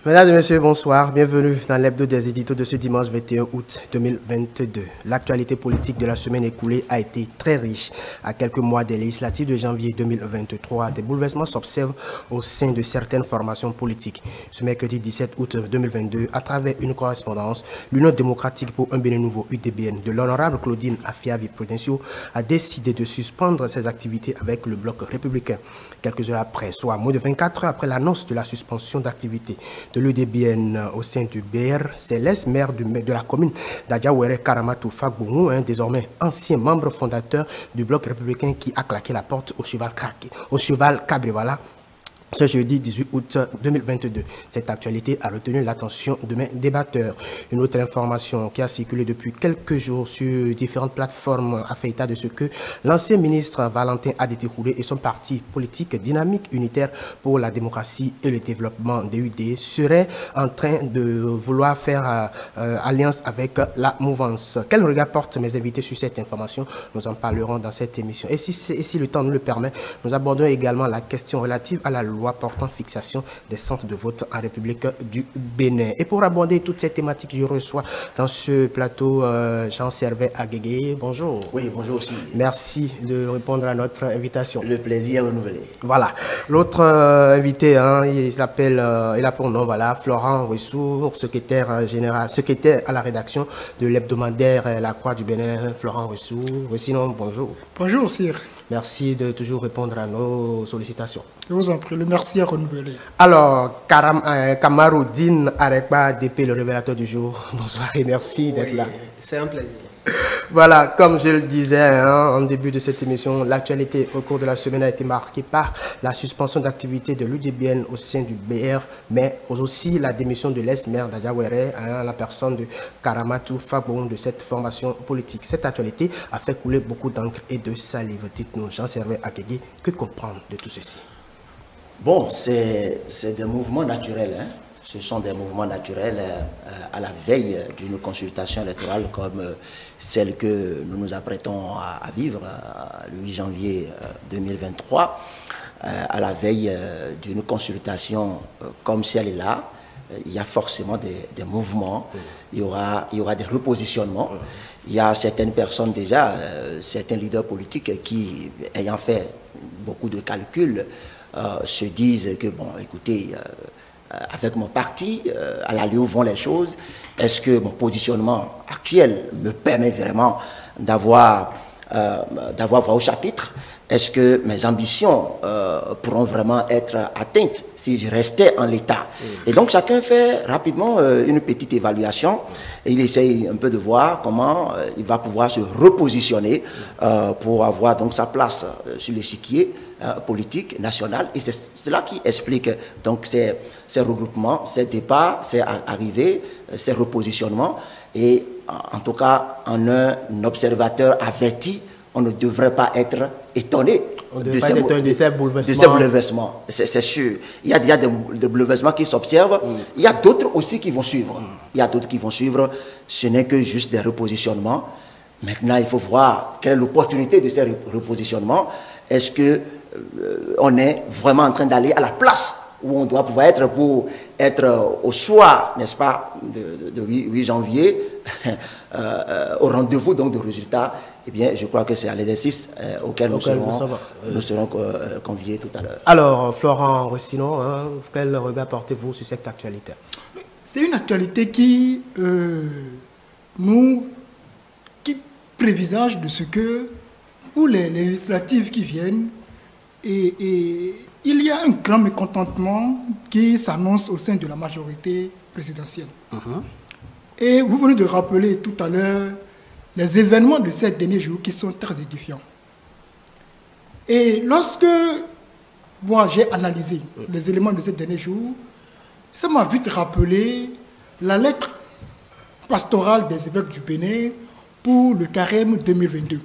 Mesdames et messieurs, bonsoir. Bienvenue dans l'hebdo des éditos de ce dimanche 21 août 2022. L'actualité politique de la semaine écoulée a été très riche. À quelques mois des législatives de janvier 2023, des bouleversements s'observent au sein de certaines formations politiques. Ce mercredi 17 août 2022, à travers une correspondance, l'Union démocratique pour un Bénin nouveau UDBN de l'honorable Claudine Afia-Prudencio a décidé de suspendre ses activités avec le bloc républicain. Quelques heures après, soit moins de 24 heures après l'annonce de la suspension d'activité de l'UDBN au sein du BR, c'est l'ex-maire de la commune d'Adjaouere Karamatou Fagbounou, désormais ancien membre fondateur du bloc républicain qui a claqué la porte au cheval Cabrivala ce jeudi 18 août 2022. Cette actualité a retenu l'attention de mes débatteurs. Une autre information qui a circulé depuis quelques jours sur différentes plateformes a fait état de ce que l'ancien ministre Valentin Adéti-Roulé et son parti politique Dynamique Unitaire pour la démocratie et le développement DUD seraient en train de vouloir faire alliance avec la mouvance. Quel regard portent mes invités sur cette information? Nous en parlerons dans cette émission. Et si le temps nous le permet, nous abordons également la question relative à la loi portant fixation des centres de vote en République du Bénin. Et pour aborder toute cette thématique, je reçois dans ce plateau Jean-Servais Aguégué. Bonjour. Oui, bonjour aussi. Merci de répondre à notre invitation. Le plaisir renouvelé. Voilà. L'autre invité, il s'appelle, il a pour nom, voilà, Florent Ressou, secrétaire général, secrétaire à la rédaction de l'hebdomadaire La Croix du Bénin. Florent Ressou. Sinon, bonjour. Bonjour, Sire. Merci de toujours répondre à nos sollicitations. Je vous en prie, le merci à renouveler. Alors, Kamaroudine Arekba, DP, le révélateur du jour. Bonsoir et merci d'être là. C'est un plaisir. Voilà, comme je le disais en début de cette émission, l'actualité au cours de la semaine a été marquée par la suspension d'activité de l'UDBN au sein du BR, mais aussi la démission de l'ex-maire d'Adjaouere, la personne de Karamatou Fagbounou de cette formation politique. Cette actualité a fait couler beaucoup d'encre et de salive. Dites-nous, Jean-Servais Aguégué, que comprendre de tout ceci? Bon, c'est des mouvements naturels. Ce sont des mouvements naturels à la veille d'une consultation électorale comme celle que nous nous apprêtons à vivre le 8 janvier 2023. À la veille d'une consultation comme celle-là, il y a forcément des mouvements, il y aura des repositionnements. Il y a certaines personnes déjà, certains leaders politiques qui, ayant fait beaucoup de calculs, se disent que, bon, écoutez, avec mon parti, à l'allure où vont les choses, est-ce que mon positionnement actuel me permet vraiment d'avoir voix au chapitre? Est-ce que mes ambitions pourront vraiment être atteintes si je restais en l'état? Et donc chacun fait rapidement une petite évaluation et il essaye un peu de voir comment il va pouvoir se repositionner pour avoir donc sa place sur l'échiquier politique national. Et c'est cela qui explique donc ces regroupements, ces départs, ces arrivées, ces repositionnements. Et en tout cas, en un observateur averti, on ne devrait pas être étonné de ces bouleversements. C'est sûr. Il y a des bouleversements qui s'observent. Il y a d'autres aussi qui vont suivre. Il y a d'autres qui vont suivre. Ce n'est que juste des repositionnements. Maintenant, il faut voir quelle est l'opportunité de ces repositionnements. Est-ce qu'on est vraiment en train d'aller à la place où on doit pouvoir être pour être au soir, n'est-ce pas, de 8 janvier, au rendez-vous donc de résultats? Eh bien, je crois que c'est à l'exercice auquel nous serons conviés tout à l'heure. Alors, Florent Rossinon, quel regard portez-vous sur cette actualité? C'est une actualité qui prévisage de ce que, pour les législatives qui viennent, et il y a un grand mécontentement qui s'annonce au sein de la majorité présidentielle. Et vous venez de rappeler tout à l'heure les événements de ces derniers jours qui sont très édifiants. Et lorsque moi j'ai analysé les éléments de ces derniers jours, ça m'a vite rappelé la lettre pastorale des évêques du Bénin pour le carême 2022.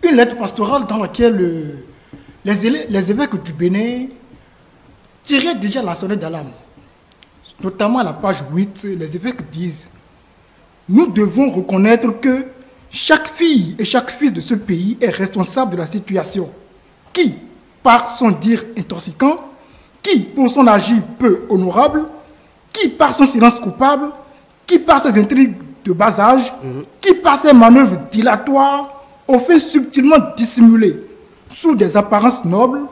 Une lettre pastorale dans laquelle les évêques du Bénin tiraient déjà la sonnette d'alarme. Notamment à la page 8, les évêques disent: nous devons reconnaître que chaque fille et chaque fils de ce pays est responsable de la situation qui, par son dire intoxicant, qui, pour son agir peu honorable, qui, par son silence coupable, qui, par ses intrigues de bas âge, qui, par ses manœuvres dilatoires, au fait subtilement dissimulé sous des apparences nobles,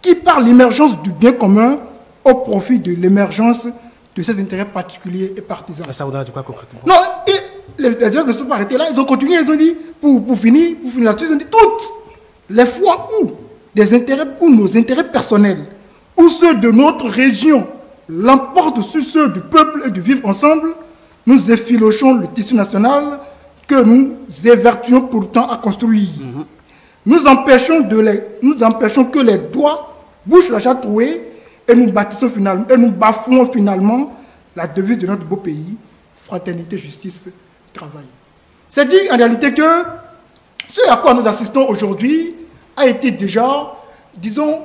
qui, par l'émergence du bien commun, au profit de l'émergence de ses intérêts particuliers et partisans. Ça voudra dire quoi concrètement? Non, les évêques ne sont pas arrêtés là, ils ont continué, ils ont dit, pour finir là-dessus, ils ont dit, toutes les fois où nos intérêts personnels, ou ceux de notre région, l'emportent sur ceux du peuple et du vivre ensemble, nous effilochons le tissu national que nous évertuons pourtant à construire. Nous empêchons que les doigts bouchent la chatte trouée et nous bâtissons finalement, et nous bafouons finalement la devise de notre beau pays, fraternité, justice, travail. C'est dit en réalité que ce à quoi nous assistons aujourd'hui a été déjà, disons,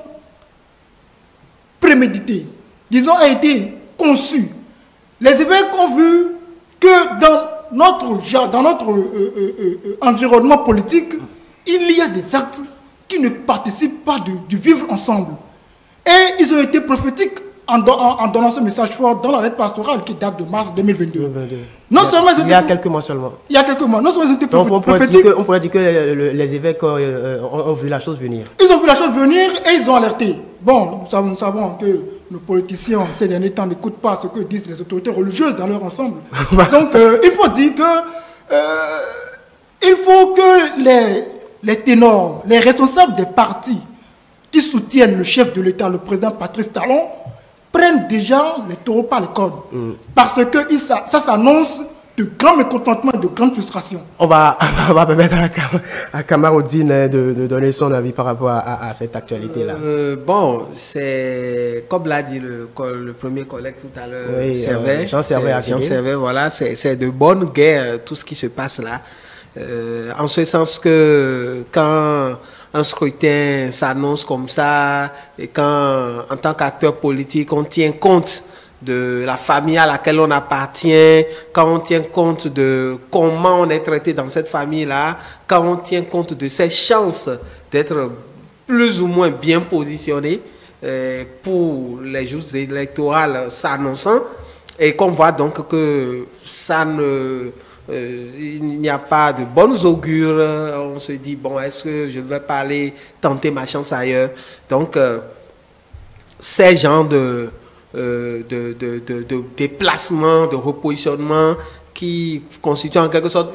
prémédité, disons, a été conçu. Les évêques ont vu que dans notre environnement politique, il y a des actes qui ne participent pas du vivre ensemble. Et ils ont été prophétiques en donnant ce message fort dans la lettre pastorale qui date de mars 2022. Non seulement il y a quelques mois seulement. Il y a quelques mois. Non seulement ils ont été prophétiques. On pourrait dire que les évêques ont vu la chose venir. Ils ont vu la chose venir et ils ont alerté. Bon, nous savons que nos politiciens, ces derniers temps, n'écoutent pas ce que disent les autorités religieuses dans leur ensemble. Donc, il faut dire que il faut que les ténors, les responsables des partis qui soutiennent le chef de l'État, le président Patrice Talon, prennent déjà les taureaux par les cornes. Parce que ça s'annonce de grands mécontentements et de grandes frustrations. On va permettre à Kamarodine de donner son avis par rapport à cette actualité-là. Bon, c'est comme l'a dit le premier collègue tout à l'heure, oui, Jean Servet, voilà, c'est de bonne guerre tout ce qui se passe là. En ce sens que quand un scrutin s'annonce comme ça, et quand, en tant qu'acteur politique, on tient compte de la famille à laquelle on appartient, quand on tient compte de comment on est traité dans cette famille-là, quand on tient compte de ses chances d'être plus ou moins bien positionné pour les jours électoraux s'annonçant, et qu'on voit donc que ça ne... il n'y a pas de bonnes augures, on se dit, bon, est-ce que je vais pas aller tenter ma chance ailleurs? Donc, ces genres de déplacements, de repositionnement qui constituent en quelque sorte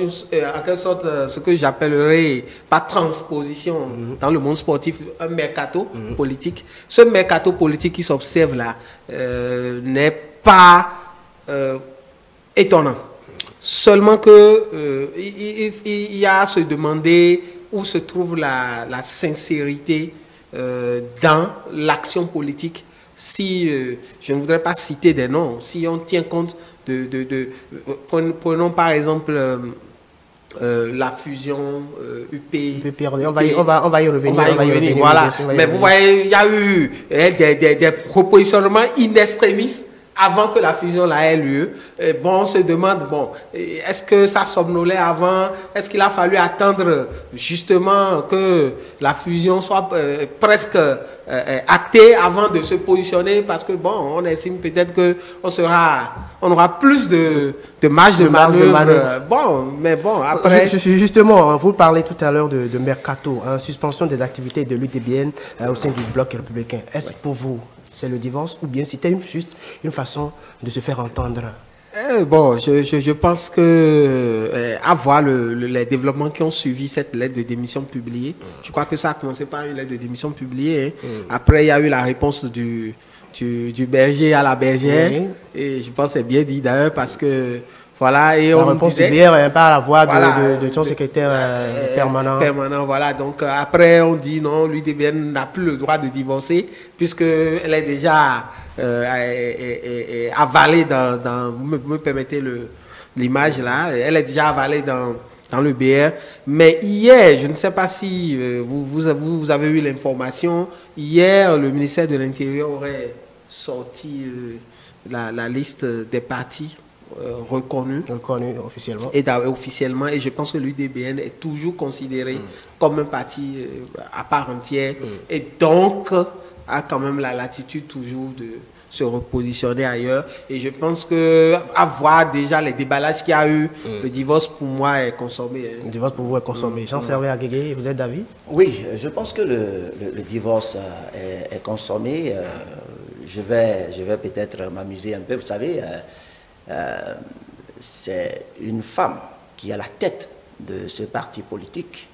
ce que j'appellerais, pas transposition dans le monde sportif, un mercato politique. Ce mercato politique qui s'observe là n'est pas étonnant. Seulement que il y a à se demander où se trouve la sincérité dans l'action politique. Si je ne voudrais pas citer des noms, si on tient compte prenons par exemple la fusion UPRD, on va y revenir. Voilà. Mais vous voyez, il y a eu des propositionnements in extremis avant que la fusion ait lieu. Bon, on se demande, bon, est-ce que ça somnolait avant? Est-ce qu'il a fallu attendre justement que la fusion soit presque actée avant de se positionner? Parce que bon, on estime peut-être qu'on aura plus de marge de manœuvre. Bon, mais bon, après... Justement, vous parlez tout à l'heure de mercato, suspension des activités de l'UDBN au sein du bloc républicain. Est-ce que pour vous, c'est le divorce ou bien c'était juste une façon de se faire entendre? Bon, je pense que à voir les développements qui ont suivi cette lettre de démission publiée, je crois que ça a commencé par une lettre de démission publiée. Après, il y a eu la réponse du berger à la bergère. Et je pense que c'est bien dit d'ailleurs parce que voilà, et on disait... du BR, par la voix de ton secrétaire permanent. Voilà. Donc après, on dit non, l'UDBN n'a plus le droit de divorcer puisqu'elle est déjà avalée dans vous me permettez l'image là, elle est déjà avalée dans le BR. Mais hier, je ne sais pas si vous avez eu l'information, hier, le ministère de l'Intérieur aurait sorti la liste des partis reconnu officiellement, et je pense que l'UDBN est toujours considéré comme un parti à part entière, et donc a quand même la latitude toujours de se repositionner ailleurs. Et je pense que avoir déjà les déballages qu'il y a eu, le divorce pour moi est consommé. Hein. Le divorce pour vous est consommé. Jean-Servais Aguégué, vous êtes d'avis? Oui, je pense que le divorce est consommé. Je vais peut-être m'amuser un peu. Vous savez, c'est une femme qui est à la tête de ce parti politique.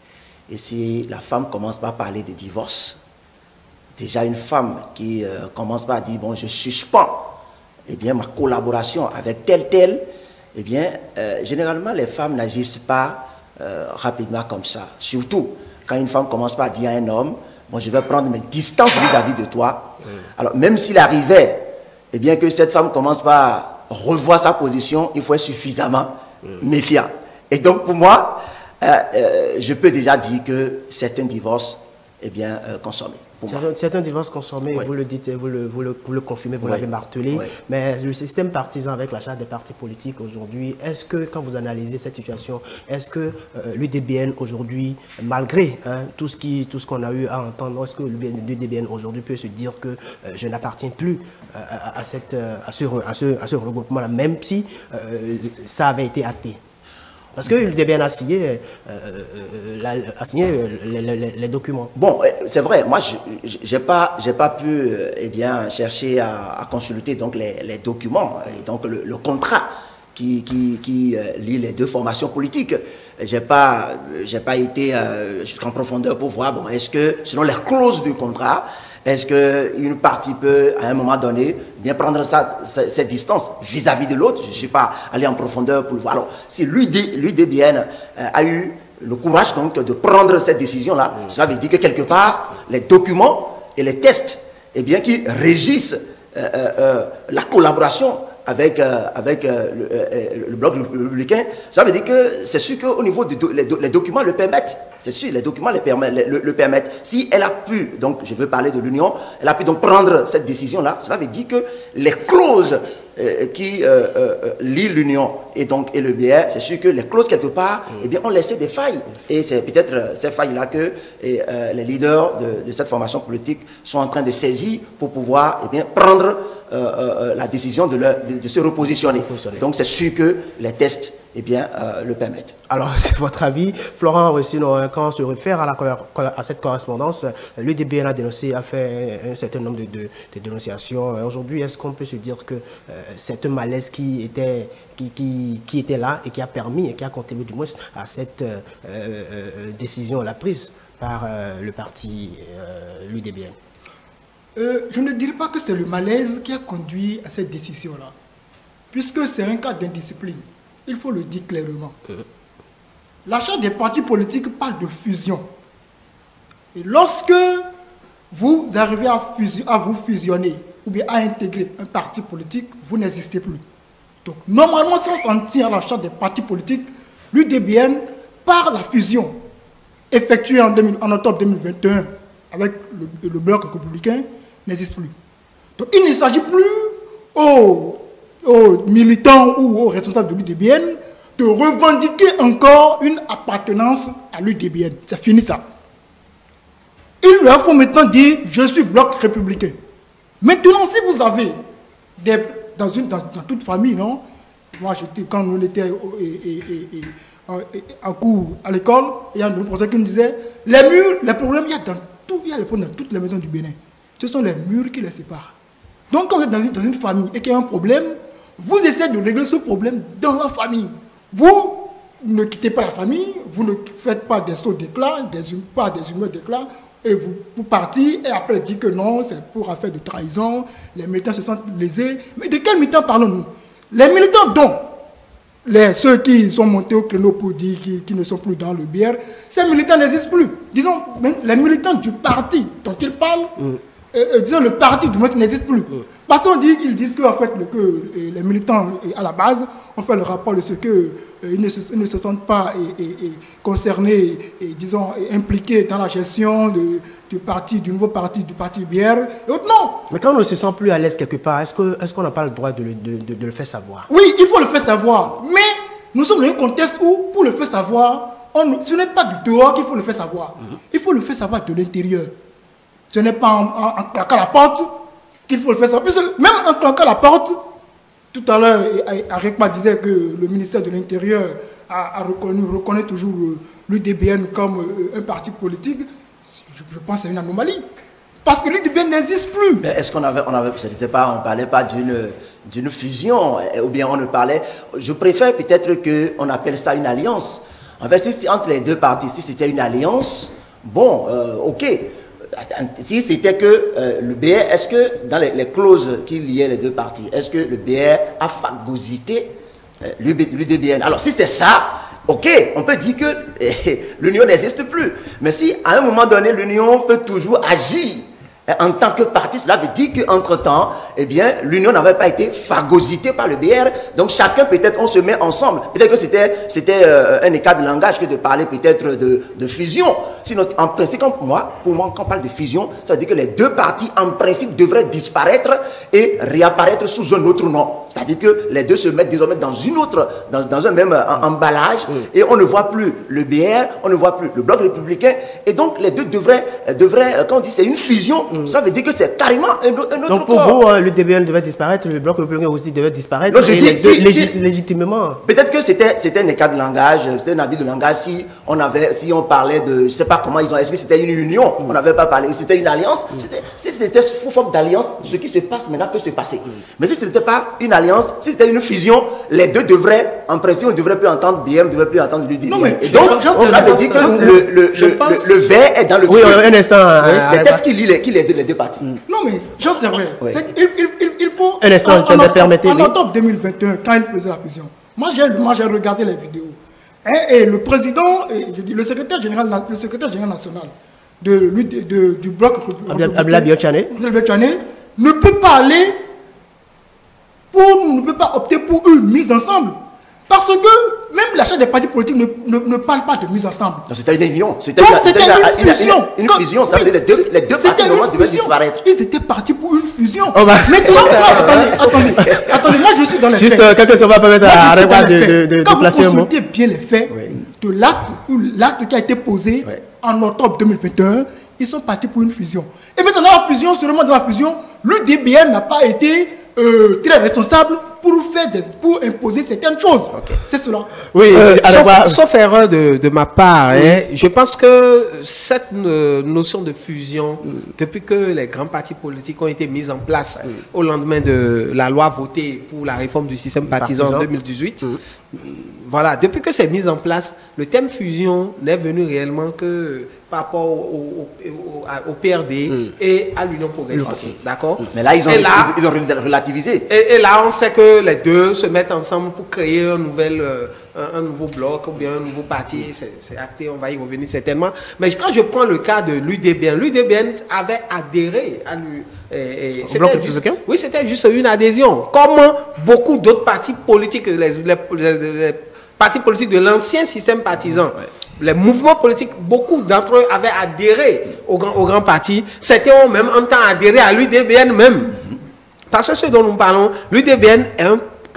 Et si la femme commence par parler de divorce, déjà une femme qui commence par dire, bon, je suspends eh bien, ma collaboration avec tel, eh bien, généralement, les femmes n'agissent pas rapidement comme ça. Surtout, quand une femme commence par dire à un homme, bon, je vais prendre mes distances vis-à-vis de toi. Alors, même s'il arrivait, eh bien, que cette femme commence par revoir sa position, il faut être suffisamment méfiant. Et donc, pour moi, je peux déjà dire que c'est un divorce eh bien, consommé. C'est un divorce consommé, oui. Vous le dites, vous le confirmez, vous l'avez martelé. Oui. Mais le système partisan avec la charte des partis politiques aujourd'hui, est-ce que, quand vous analysez cette situation, est-ce que l'UDBN aujourd'hui, malgré tout ce qu'on a eu à entendre, est-ce que l'UDBN aujourd'hui peut se dire que je n'appartiens plus à ce regroupement-là, même si ça avait été acté? Parce que l'UDBN a signé les documents. Bon, c'est vrai, moi, je n'ai pas pu eh bien, chercher à consulter donc, les documents, et donc le contrat qui lie les deux formations politiques. Je n'ai pas été jusqu'en profondeur pour voir, bon, est-ce que, selon les clauses du contrat, est-ce qu'une partie peut, à un moment donné, bien prendre cette distance vis-à-vis de l'autre? Je ne suis pas allé en profondeur pour le voir. Alors, si l'UDBN a eu le courage donc, de prendre cette décision-là, cela veut dire que quelque part, les documents et les tests eh bien, qui régissent la collaboration avec le bloc républicain, ça veut dire que c'est sûr qu'au niveau les documents le permettent. C'est sûr, les documents le permettent. Si elle a pu, donc je veux parler de l'Union, elle a pu donc prendre cette décision-là, cela veut dire que les clauses qui lient l'Union et le BR, c'est sûr que les clauses quelque part eh bien, ont laissé des failles. Et c'est peut-être ces failles-là que les leaders de cette formation politique sont en train de saisir pour pouvoir eh bien, prendre la décision de se repositionner. Donc c'est sûr que les tests eh bien, le permettent. Alors, c'est votre avis. Florent, aussi, quand on se réfère à cette correspondance, l'UDBN a fait un certain nombre de dénonciations. Aujourd'hui, est-ce qu'on peut se dire que c'est un malaise qui était là et qui a permis et qui a contribué du moins à cette décision la prise par le parti l'UDBN? Je ne dirais pas que c'est le malaise qui a conduit à cette décision-là, puisque c'est un cas d'indiscipline. Il faut le dire clairement. La charte des partis politiques parle de fusion. Et lorsque vous arrivez à vous fusionner ou bien à intégrer un parti politique, vous n'existez plus. Donc, normalement, si on s'en tient à la charte des partis politiques, l'UDBN, par la fusion effectuée en octobre 2021 avec le bloc républicain, n'existe plus. Donc, il ne s'agit plus aux militants ou aux responsables de l'UDBN de revendiquer encore une appartenance à l'UDBN. C'est fini ça. Il leur faut maintenant dire « je suis bloc républicain ». Maintenant, si vous avez, dans toute famille, non, moi, quand on était en cours à l'école, il y a un professeur qui me disait « les murs, les problèmes, il y a les problèmes dans toutes les maisons du Bénin. Ce sont les murs qui les séparent. » Donc, quand vous êtes dans une famille et qu'il y a un problème, vous essayez de régler ce problème dans la famille. Vous ne quittez pas la famille, vous ne faites pas des sauts d'éclat, pas des humeurs d'éclat, et vous partez, et après dites que non, c'est pour affaire de trahison, les militants se sentent lésés. Mais de quels militants parlons-nous? Les militants dont ceux qui sont montés au créneau pour dire qu'ils ne sont plus dans le BR, ces militants n'existent plus. Disons, les militants du parti dont ils parlent, disons le parti du moins n'existe plus. Parce qu'ils disent que, en fait, que les militants à la base ont fait le rapport de ce qu'ils ne se sentent pas concernés, disons, impliqués dans la gestion du nouveau parti, du parti BR. Et autres, non. Mais quand on ne se sent plus à l'aise quelque part, est-ce qu'on n'a pas le droit de le faire savoir? Oui, il faut le faire savoir. Mais nous sommes dans un contexte où, pour le faire savoir, ce n'est pas du dehors qu'il faut le faire savoir. Il faut le faire savoir de l'intérieur. Ce n'est pas en claquant la porte qu'il faut le faire ça. Puisque même en claquant la porte, tout à l'heure, Arekma disait que le ministère de l'Intérieur reconnaît toujours l'UDBN comme un parti politique. Je pense que c'est une anomalie. Parce que l'UDBN n'existe plus. Mais est-ce qu'on avait, on ne parlait pas d'une fusion, ou bien on ne parlait, je préfère peut-être qu'on appelle ça une alliance. En fait, si entre les deux partis, si c'était une alliance, bon, ok. Si c'était que le BR, est-ce que dans les clauses qui liaient les deux partis, est-ce que le BR a phagocyté l'UDBN? Alors si c'est ça, ok, on peut dire que l'union n'existe plus. Mais si à un moment donné, l'union peut toujours agir en tant que parti, cela veut dire qu'entre-temps, eh bien, l'union n'avait pas été phagocytée par le BR. Donc chacun, peut-être, on se met ensemble. Peut-être que c'était un écart de langage que de parler peut-être de fusion. Sinon, en principe, pour moi, quand on parle de fusion, ça veut dire que les deux partis, en principe, devraient disparaître et réapparaître sous un autre nom. C'est-à-dire que les deux se mettent désormais dans un même emballage, et on ne voit plus le BR, on ne voit plus le Bloc républicain, et donc les deux devraient quand on dit c'est une fusion, cela veut dire que c'est carrément un autre corps. Donc pour vous, le DBN devait disparaître, le Bloc républicain aussi devait disparaître, non, je dis, légitimement. Peut-être que c'était un écart de langage, c'était un habit de langage, si on parlait de, je ne sais pas comment ils ont, est-ce que c'était une union, on n'avait pas parlé, c'était une alliance, si c'était sous forme d'alliance, ce qui se passe maintenant peut se passer. Mais si ce n'était pas une alliance, si c'était une fusion, les deux devraient, en principe, on ne devrait plus entendre BM, on ne devrait plus entendre l'UDBN. Et donc, cela veut dire que le verre est dans le feu. Oui, un instant. Les tests qui lient les deux parties. Non, mais j'en sais rien. Oui. Il faut... Un instant, permettez-le. En octobre 2021, quand il faisait la fusion, moi j'ai regardé les vidéos. Et le président, le secrétaire général national du Bloc Abdoulaye Biotchane ne peut pas aller ne peut pas opter pour une mise ensemble. Parce que même l'achat des partis politiques ne parle pas de mise ensemble. C'était une union. C'était une fusion. Une fusion, ça veut dire les deux partis devaient disparaître. Ils étaient partis pour une fusion. Oh bah. Maintenant, attendez, moi je suis dans les faits. Juste quelques secondes va permettre à Arekma de placer un mot. Quand vous consultez bien les faits de l'acte qui a été posé en octobre 2021, ils sont partis pour une fusion. Et maintenant, dans la fusion, seulement dans la fusion, l'UDBN n'a pas été très responsable pour imposer certaines choses. Okay. C'est cela. Oui, sauf erreur de ma part, je pense que cette notion de fusion, depuis que les grands partis politiques ont été mis en place au lendemain de la loi votée pour la réforme du système partisan en 2018, voilà, depuis que c'est mis en place, le thème fusion n'est venu réellement que par rapport au PRD et à l'Union progressiste. D'accord? Mais là, ils ont relativisé. Et là, on sait que les deux se mettent ensemble pour créer un nouveau bloc ou bien un nouveau parti. C'est acté, on va y revenir certainement. Mais quand je prends le cas de l'UDBN avait adhéré à oui, c'était juste une adhésion. Comme beaucoup d'autres partis politiques, les partis politiques de l'ancien système partisan, les mouvements politiques, beaucoup d'entre eux avaient adhéré au grand parti. Certains ont même en temps adhéré à l'UDBN même. Parce que ce dont nous parlons, l'UDBN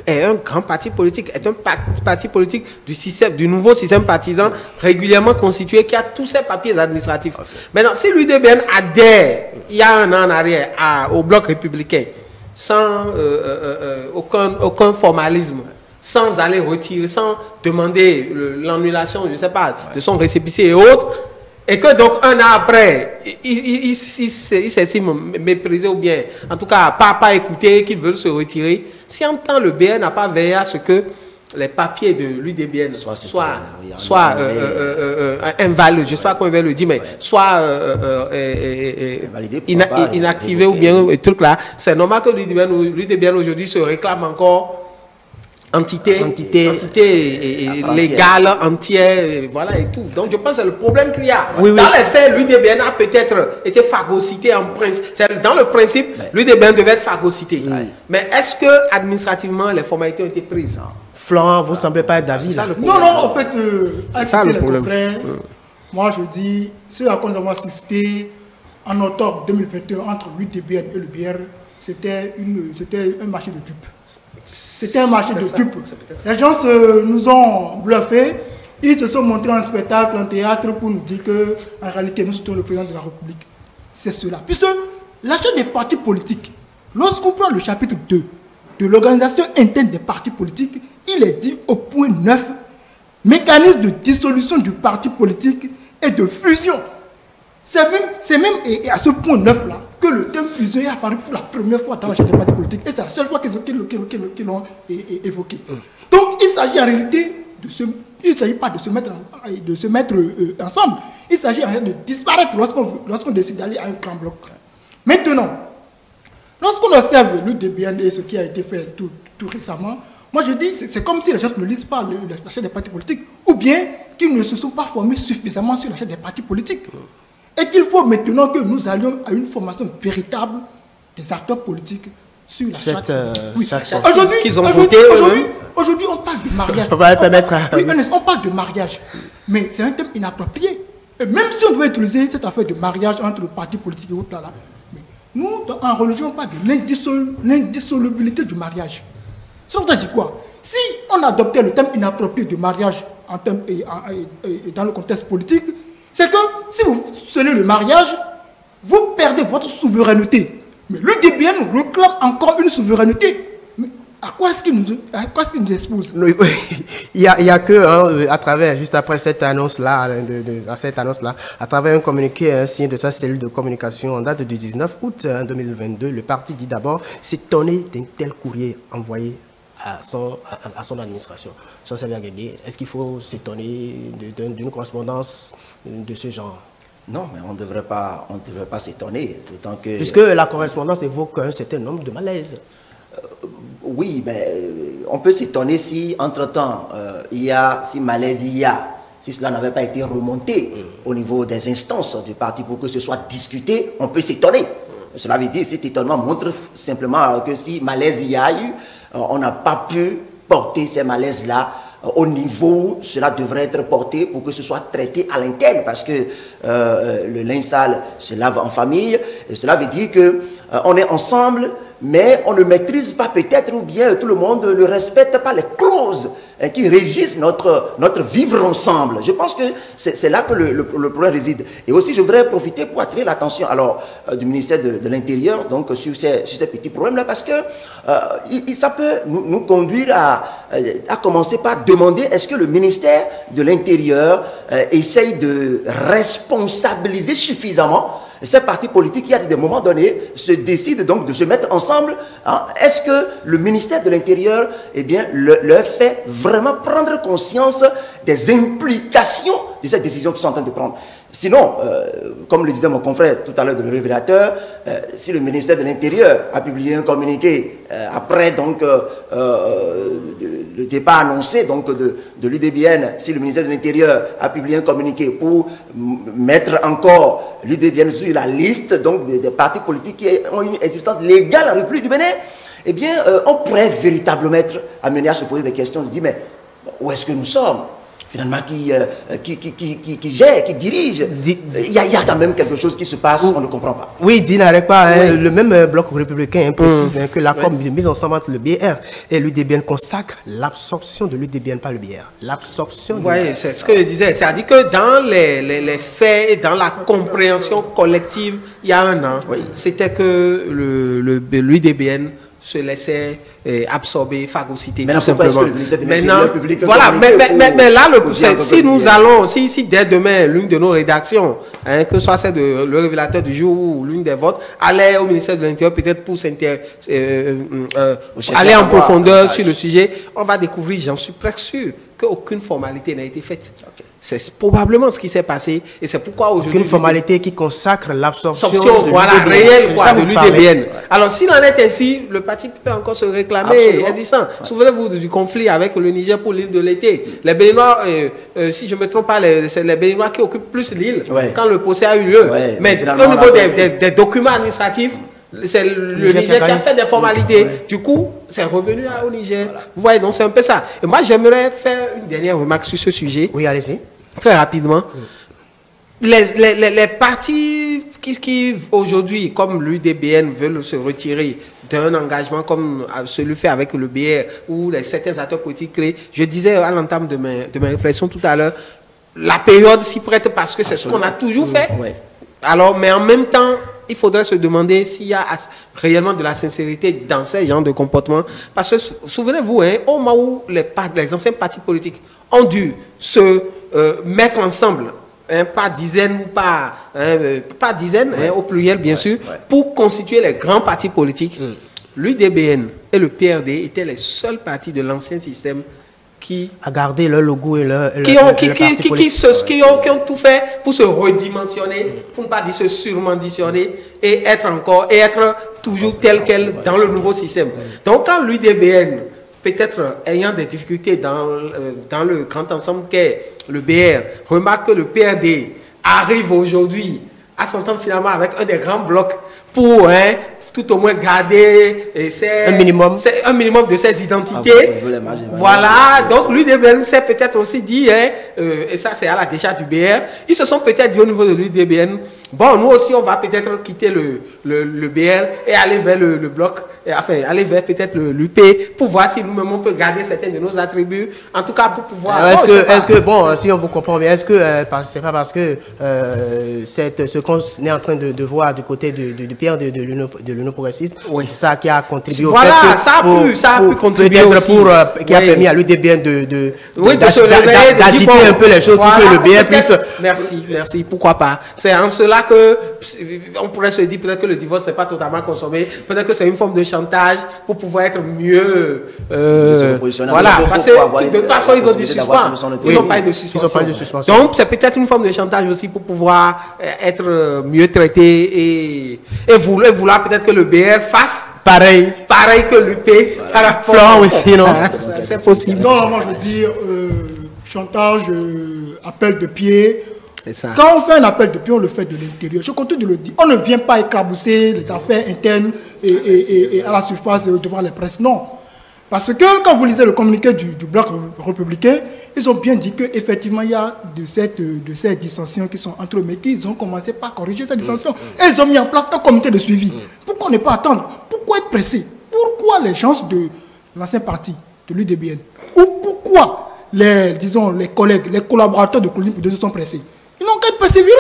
est un grand parti politique, est un parti politique du nouveau système partisan régulièrement constitué qui a tous ses papiers administratifs. Maintenant, si l'UDBN adhère, il y a un an en arrière, au Bloc républicain, sans aucun formalisme, sans aller retirer, sans demander l'annulation, je ne sais pas, de son récépissé et autres, et que donc un an après, il s'estime méprisé ou bien, en tout cas, pas écouté, qu'il veut se retirer, si en temps le BN n'a pas veillé à ce que les papiers de l'UDBN soient invalides, je ne sais pas comment il va le dire, mais soient inactivés ou bien un truc là, c'est normal que l'UDBN aujourd'hui se réclame encore entité légale, entière, voilà et tout. Donc je pense que c'est le problème qu'il y a. Dans les faits, l'UDBN a peut-être été phagocyté en principe. Dans le principe, l'UDBN devait être phagocyté. Mais est-ce que administrativement les formalités ont été prises? Florent, vous ne semblez pas être d'avis là. Non, en fait, c'est ça le problème. Moi je dis, ce à quoi nous avons assisté en octobre 2021 entre l'UDBN et le BR, c'était un marché de dupes. C'était un marché de dupes. Les gens nous ont bluffé. Ils se sont montrés en spectacle, en théâtre, pour nous dire qu'en réalité, nous soutenons le président de la République. c'est cela. Puisque l'achat des partis politiques, lorsqu'on prend le chapitre 2 de l'organisation interne des partis politiques, il est dit au point 9, mécanisme de dissolution du parti politique et de fusion. C'est même à ce point 9 là que le terme fusion est apparu pour la première fois dans l'achat des partis politiques. Et c'est la seule fois qu'ils l'ont évoqué. Donc il s'agit en réalité il ne s'agit pas de se mettre ensemble. Il s'agit en réalité de disparaître lorsqu'on décide d'aller à un grand bloc. Maintenant, lorsqu'on observe l'UDBN et ce qui a été fait tout récemment, moi je dis c'est comme si les gens ne lisent pas l'achat des partis politiques, ou bien qu'ils ne se sont pas formés suffisamment sur l'achat des partis politiques. Et qu'il faut maintenant que nous allions à une formation véritable des acteurs politiques sur la charte. Aujourd'hui, on parle de mariage. On parle de mariage. Mais c'est un thème inapproprié. Et même si on doit utiliser cette affaire de mariage entre le parti politique et autres là, mais nous, en religion, on parle de l'indissolubilité du mariage. Ça veut dire quoi? Si on adoptait le thème inapproprié du mariage dans le contexte politique, c'est que si vous scellez le mariage, vous perdez votre souveraineté. Mais l'UDBN réclame encore une souveraineté. Mais à quoi est-ce qu'il nous expose? Il y a que, à travers, juste après cette annonce-là, à travers un communiqué signé de sa cellule de communication en date du 19 août 2022, le parti dit d'abord s'étonner d'un tel courrier envoyé à son administration. Jean-Sébastien Guégué, est-ce qu'il faut s'étonner d'une correspondance de ce genre? Non, mais on ne devrait pas s'étonner, d'autant que... Puisque la correspondance évoque un certain nombre de malaises. Oui, mais on peut s'étonner si, entre-temps, si cela n'avait pas été remonté au niveau des instances du parti pour que ce soit discuté, on peut s'étonner. Cela veut dire, cet étonnement montre simplement que si malaise il y a eu, on n'a pas pu porter ces malaises-là au niveau où cela devrait être porté pour que ce soit traité à l'interne, parce que le linge sale se lave en famille, et cela veut dire qu'on est ensemble, mais on ne maîtrise pas peut-être, ou bien tout le monde ne respecte pas les clauses qui régissent notre vivre ensemble. Je pense que c'est là que le problème réside. Et aussi, je voudrais profiter pour attirer l'attention du ministère de l'Intérieur donc sur ces petits problèmes-là, parce que ça peut nous conduire à commencer par demander est-ce que le ministère de l'Intérieur essaye de responsabiliser suffisamment ces partis politiques qui, à des moments donnés, se décident donc de se mettre ensemble. Hein. Est-ce que le ministère de l'Intérieur, leur fait vraiment prendre conscience des implications de cette décision qu'ils sont en train de prendre? Sinon, comme le disait mon confrère tout à l'heure de Le Révélateur, si le ministère de l'Intérieur a publié un communiqué après donc le départ annoncé donc de l'UDBN, si le ministère de l'Intérieur a publié un communiqué pour mettre encore l'UDBN sur la liste donc des partis politiques qui ont une existence légale en République du Bénin, eh bien, on pourrait véritablement être amené à se poser des questions, de dire mais où est-ce que nous sommes? Finalement, qui gère, qui dirige. Il y a quand même quelque chose qui se passe, on ne comprend pas. Oui, dit n'arrête pas. Oui. Le même bloc républicain précise que l'accord de mise ensemble entre le BR et l'UDBN consacre l'absorption de l'UDBN par le BR. L'absorption. Oui, c'est ce que je disais. C'est-à-dire que dans les faits et dans la compréhension collective, il y a un an, c'était que l'UDBN se laissait absorber, phagocyter, tout simplement. Maintenant, voilà, mais là, si nous allons, si dès demain, l'une de nos rédactions, que ce soit celle de Le Révélateur du jour ou l'une des vôtres, allait au ministère de l'Intérieur peut-être pour aller en profondeur sur le sujet, on va découvrir, j'en suis presque sûr, qu'aucune formalité n'a été faite. Okay. C'est probablement ce qui s'est passé et c'est pourquoi aujourd'hui... Aucune formalité qui consacre l'absorption réelle de l'UDBN. Alors s'il en est ainsi, le parti peut encore se réclamer existant. Ouais. Souvenez-vous du conflit avec le Niger pour l'île de l'été. Les Béninois, si je ne me trompe pas, c'est les Béninois qui occupent plus l'île quand le procès a eu lieu. Ouais, mais au niveau des documents administratifs, c'est le Niger qui a fait des formalités. Du coup, c'est revenu au Niger. Voilà. Vous voyez, donc c'est un peu ça. Et moi, j'aimerais faire une dernière remarque sur ce sujet. Oui, allez-y. Très rapidement. Les partis qui aujourd'hui, comme l'UDBN, veulent se retirer d'un engagement comme celui fait avec le BR ou certains acteurs politiques clés, je disais à l'entame de mes réflexions tout à l'heure, la période s'y prête parce que c'est ce qu'on a toujours fait. Ouais. Alors, mais en même temps, il faudrait se demander s'il y a réellement de la sincérité dans ces genres de comportements. Parce que, souvenez-vous, hein, au moment où les anciens partis politiques ont dû se mettre ensemble, hein, pas dizaines ou pas dizaines, hein, au pluriel bien sûr, pour constituer les grands partis politiques, l'UDBN et le PRD étaient les seuls partis de l'ancien système qui a gardé leur logo et leur qui ont tout fait pour se redimensionner, pour ne pas dire se surmentionner et être toujours tel quel dans le nouveau système. Donc quand l'UDBN, peut-être ayant des difficultés dans le grand ensemble qu'est le BR, remarque que le PRD arrive aujourd'hui à s'entendre finalement avec un des grands blocs pour tout au moins garder un minimum de ses identités. Voilà, donc l'UDBN s'est peut-être aussi dit, et ça c'est à la décharge du BR, ils se sont peut-être dit au niveau de l'UDBN, bon, nous aussi on va peut-être quitter le BR et aller vers le bloc, enfin aller vers peut-être l'UP pour voir si nous-mêmes on peut garder certains de nos attributs, en tout cas pour pouvoir... si on vous comprend bien, est-ce que c'est pas parce que ce qu'on est en train de voir du côté du PR de l'Union progressiste, c'est ça qui a contribué au fait que... ça a pu contribuer aussi. Qui a permis à l'UDBN d'agiter un peu les choses pour que le BR puisse... Merci, pourquoi pas. C'est en cela que on pourrait se dire peut-être que le divorce n'est pas totalement consommé, peut-être que c'est une forme de chantage pour pouvoir être mieux... voilà, parce que de toute façon ils ont dit suspens, ils n'ont pas eu de suspension. Donc c'est peut-être une forme de chantage aussi pour pouvoir être mieux traité et vouloir peut-être que le BR fasse pareil que l'UP. Florent aussi, non? C'est possible. Non, moi je veux dire chantage, appel de pied. Quand on fait un appel de pied, on le fait de l'intérieur. Je continue de le dire. On ne vient pas éclabousser les affaires internes et à la surface devant les presses. Non. Parce que quand vous lisez le communiqué du bloc républicain, ils ont bien dit qu'effectivement, il y a de ces dissensions qui sont entre eux, mais qu'ils ont commencé par corriger ces dissensions. Et ils ont mis en place un comité de suivi. Pourquoi ne pas attendre? Pourquoi être pressé? Pourquoi les gens de l'ancien parti, de l'UDBN, ou pourquoi les collègues, les collaborateurs de Colonie P2 sont pressés? Ils n'ont qu'à être persévérants.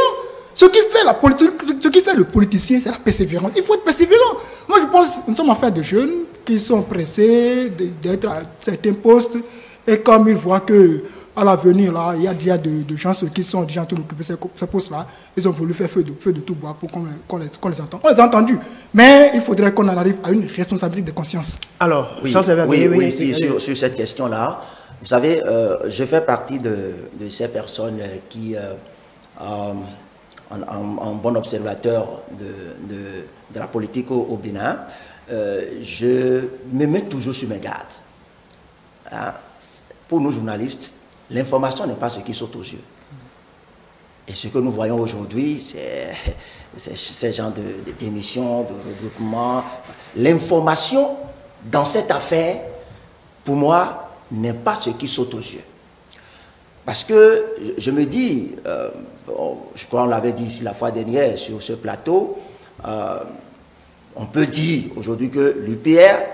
Ce qui fait la politique, ce qui fait le politicien, c'est la persévérance. Il faut être persévérant. Moi, je pense que nous sommes affaire de jeunes qui sont pressés d'être à certains postes. Et comme ils voient qu'à l'avenir, là, il y a déjà de gens qui sont déjà en train d'occuper ces postes-là, ils ont voulu faire feu de tout bois pour qu'on les entende. On les a entendus. Mais il faudrait qu'on en arrive à une responsabilité de conscience. Alors, sur cette question-là, vous savez, je fais partie de ces personnes qui... en bon observateur de la politique au Bénin, je me mets toujours sur mes gardes. Hein? Pour nous journalistes, l'information n'est pas ce qui saute aux yeux. Et ce que nous voyons aujourd'hui, c'est ce genre d'émissions, de regroupements. L'information dans cette affaire, pour moi, n'est pas ce qui saute aux yeux. Parce que je me dis, je crois qu'on l'avait dit ici la fois dernière sur ce plateau, on peut dire aujourd'hui que l'UP est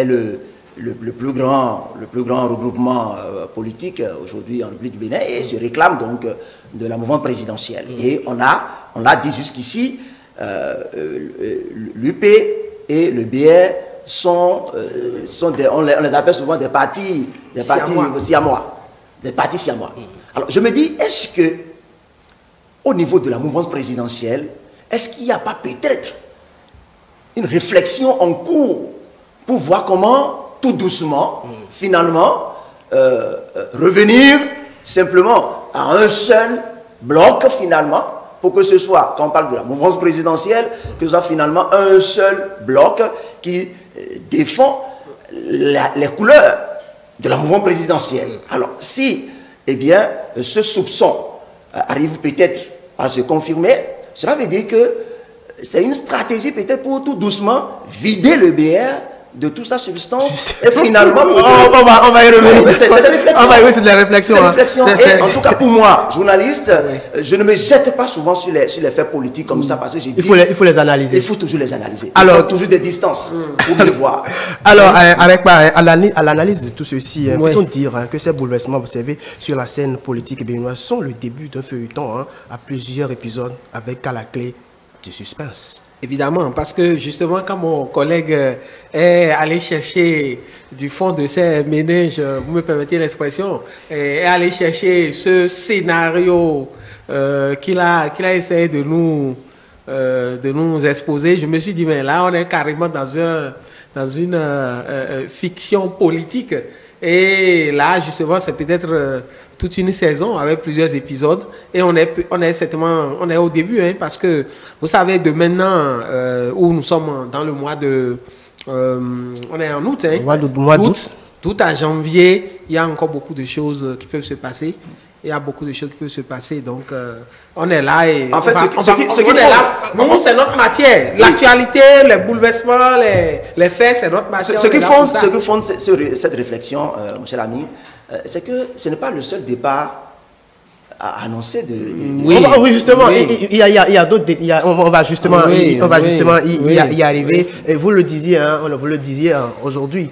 le plus grand regroupement politique aujourd'hui en République du Bénin et se réclame donc de la mouvance présidentielle. Et on l'a dit jusqu'ici, l'UP et le BR on les appelle souvent des partis siamois. Des partis siamois. Alors je me dis, est-ce que au niveau de la mouvance présidentielle, est-ce qu'il n'y a pas peut-être une réflexion en cours pour voir comment, tout doucement, finalement, revenir simplement à un seul bloc, finalement, pour que ce soit, quand on parle de la mouvance présidentielle, que ce soit finalement un seul bloc qui défend les couleurs de la mouvance présidentielle. Alors, si, eh bien, ce soupçon arrive peut-être à se confirmer, cela veut dire que c'est une stratégie peut-être pour tout doucement vider le BR de toute sa substance et finalement... on va y revenir. C'est des réflexions. C'est de la réflexion. Et en tout cas, pour moi, journaliste, je ne me jette pas souvent sur les faits politiques comme ça parce que j'ai dit... Il faut les analyser. Il faut toujours les analyser. Alors, toujours des distances pour mieux voir. Alors, à l'analyse de tout ceci, peut-on dire que ces bouleversements observés sur la scène politique béninoise sont le début d'un feuilleton à plusieurs épisodes avec à la clé du suspense? Évidemment, parce que justement, quand mon collègue est allé chercher du fond de ses ménages, vous me permettez l'expression, est allé chercher ce scénario qu'il a essayé de nous exposer, je me suis dit, mais là, on est carrément dans une fiction politique. Et là, justement, c'est peut-être toute une saison avec plusieurs épisodes. Et on est au début, parce que vous savez, de maintenant, où nous sommes dans le mois de... on est en août, mois d'août. Tout à janvier, il y a encore beaucoup de choses qui peuvent se passer. Il y a beaucoup de choses qui peuvent se passer. Donc, on est là et... En fait, nous, c'est notre matière. L'actualité, les bouleversements, les faits, c'est notre matière. Ce que font cette réflexion, mon cher ami, c'est que ce n'est pas le seul débat à annoncer oui, justement, oui. Il y a d'autres... On va justement y arriver. Et vous le disiez, aujourd'hui.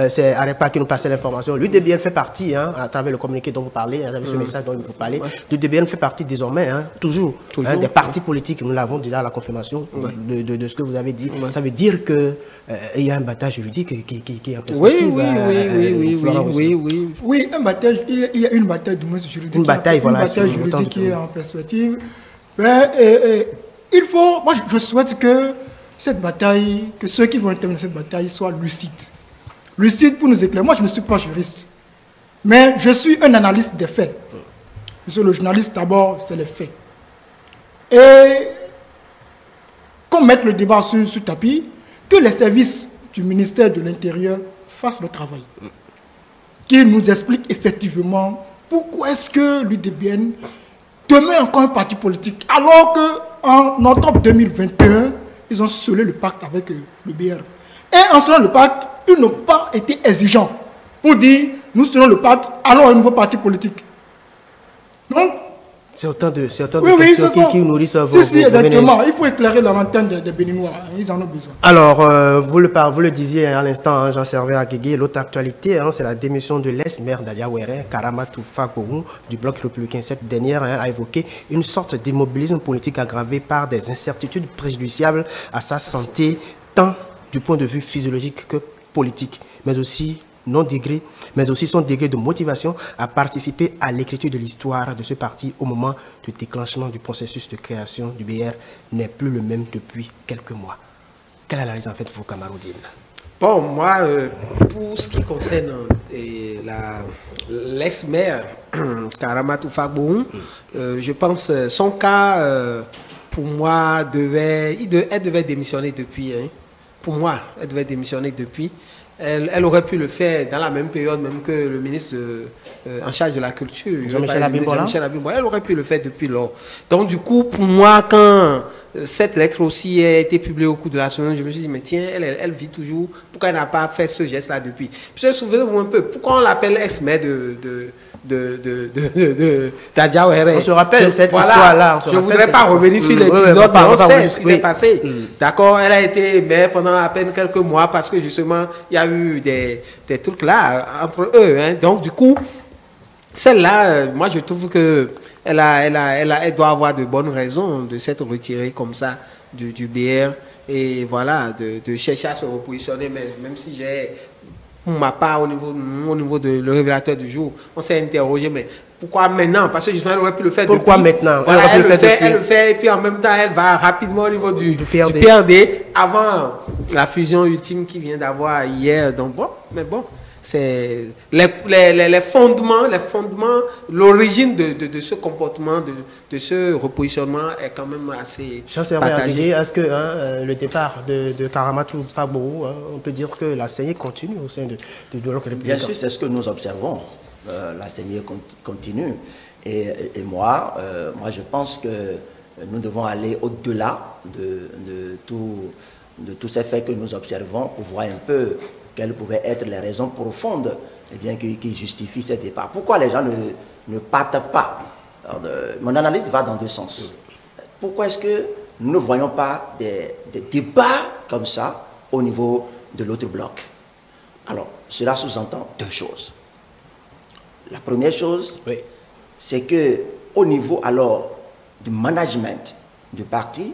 C'est Arepa qui nous passait l'information. L'UDBN fait partie, à travers le communiqué dont vous parlez, à travers ce message dont vous parlez, l'UDBN fait partie désormais, toujours des partis politiques. Nous l'avons déjà à la confirmation de ce que vous avez dit. Ça veut dire qu'il y a un bataille juridique qui est en perspective. Oui, un bataille, il y a une bataille du moins juridique. Une bataille, juridique qui est en perspective. Mais, il faut, moi je souhaite que cette bataille, que ceux qui vont intervenir dans cette bataille soient lucides. Lucide pour nous éclairer. Moi, je ne suis pas juriste, mais je suis un analyste des faits. Monsieur le journaliste, d'abord, c'est les faits. Et qu'on mette le débat sur tapis, que les services du ministère de l'Intérieur fassent le travail. Qu'ils nous expliquent effectivement pourquoi est-ce que l'UDBN demeure encore un parti politique, alors qu'en octobre 2021, ils ont scellé le pacte avec le BR. Et en selon le pacte, ils n'ont pas été exigeants pour dire nous selon le pacte, allons à un nouveau parti politique. Donc, c'est autant de questions qui nourrissent vos exactement. Il faut éclairer la lanterne des Béninois. Ils en ont besoin. Alors, vous le disiez à l'instant, Jean-Servais Aguégé, l'autre actualité, c'est la démission de l'ex-maire d'Adiawere, Karamatou Fagbou, du bloc républicain. Cette dernière a évoqué une sorte d'immobilisme politique aggravé par des incertitudes préjudiciables à sa santé, tant du point de vue physiologique que politique, mais aussi son degré de motivation à participer à l'écriture de l'histoire de ce parti au moment du déclenchement du processus de création du BR n'est plus le même depuis quelques mois. Quelle analyse en faites-vous, Kamaroudine? Bon, moi, pour ce qui concerne l'ex-maire Karamatou Fagbou, je pense son cas, pour moi, elle devait démissionner depuis. Pour moi, elle devait démissionner depuis. Elle aurait pu le faire dans la même période même que le ministre en charge de la culture, Jean-Michel Abimbola. Elle aurait pu le faire depuis lors. Donc du coup, pour moi, quand cette lettre aussi a été publiée au cours de la semaine, je me suis dit, mais tiens, elle vit toujours. Pourquoi elle n'a pas fait ce geste-là depuis? Puis souvenez-vous un peu, pourquoi on l'appelle ex-maire d'Adiawere? On se rappelle cette histoire-là. Je ne voudrais pas revenir sur l'épisode, mais on sait ce qui s'est passé. D'accord, elle a été maire pendant à peine quelques mois parce que justement, il y a eu des trucs là entre eux. Donc du coup, celle-là, moi je trouve que elle doit avoir de bonnes raisons de s'être retirée comme ça du BR et voilà, de chercher à se repositionner, même si pour ma part, au niveau de le révélateur du jour, on s'est interrogé, mais pourquoi maintenant? Parce que justement, elle aurait pu le faire depuis. Pourquoi maintenant? Voilà, elle le fait, et puis en même temps, elle va rapidement au niveau du PRD avant la fusion ultime qui vient d'avoir hier. Donc bon, mais bon. C'est les fondements, l'origine de ce comportement, de ce repositionnement est quand même assez partagé. Est-ce que le départ de Karamatou Fagbou, on peut dire que la saignée continue au sein de l'autre république? Bien sûr, c'est ce que nous observons. La saignée continue. Et moi, je pense que nous devons aller au-delà de tout tous ces faits que nous observons pour voir un peu quelles pouvaient être les raisons profondes qui justifient ces départs. Pourquoi les gens ne partent pas? Alors, mon analyse va dans deux sens. Pourquoi est-ce que nous ne voyons pas des débats comme ça au niveau de l'autre bloc? Alors, cela sous-entend deux choses. La première chose, oui, c'est qu'au niveau alors du management du parti,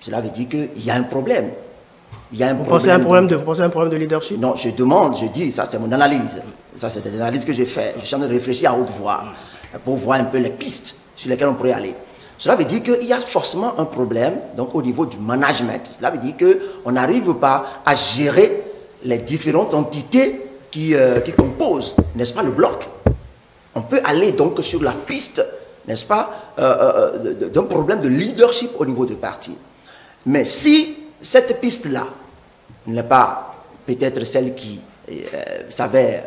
cela veut dire qu'il y a un problème. Il y a un Vous pensez à un problème de leadership? Non, je demande, je dis, ça c'est mon analyse. Ça c'est des analyses que j'ai faites. Je suis en train de réfléchir à haute voix pour voir un peu les pistes sur lesquelles on pourrait aller. Cela veut dire qu'il y a forcément un problème donc, au niveau du management. Cela veut dire qu'on n'arrive pas à gérer les différentes entités qui composent, n'est-ce pas, le bloc. On peut aller donc sur la piste, n'est-ce pas, d'un problème de leadership au niveau du parti. Mais si cette piste-là n'est pas peut-être celle qui savait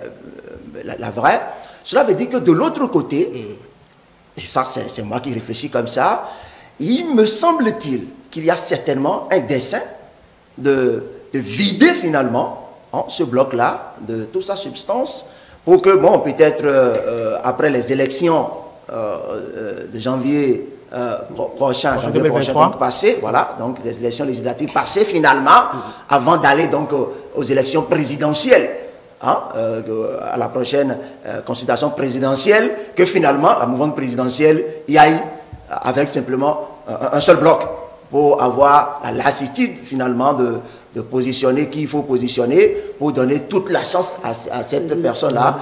la vraie, cela veut dire que de l'autre côté, et ça c'est moi qui réfléchis comme ça, il me semble-t-il qu'il y a certainement un dessein de vider finalement ce bloc-là de toute sa substance pour que, bon, peut-être après les élections de janvier prochain, donc passé, voilà, donc les élections législatives passées finalement, avant d'aller donc aux élections présidentielles, à la prochaine consultation présidentielle, que finalement la mouvance présidentielle y aille avec simplement un seul bloc pour avoir la lassitude finalement de positionner qui il faut positionner pour donner toute la chance à cette personne-là.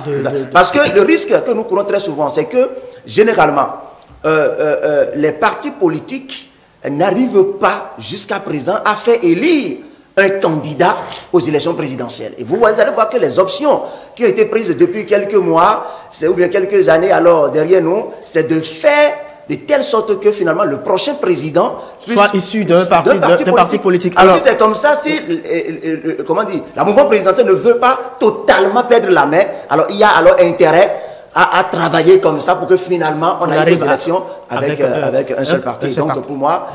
Parce que le risque que nous courons très souvent, c'est que généralement, les partis politiques n'arrivent pas jusqu'à présent à faire élire un candidat aux élections présidentielles. Et vous allez voir que les options qui ont été prises depuis quelques mois, ou bien quelques années alors derrière nous, c'est de faire de telle sorte que finalement le prochain président soit issu d'un parti politique. Alors si c'est comme ça, si comment dire, la mouvance présidentielle ne veut pas totalement perdre la main, alors il y a alors intérêt à travailler comme ça pour que finalement on arrive aux élections avec un seul parti. Donc pour moi,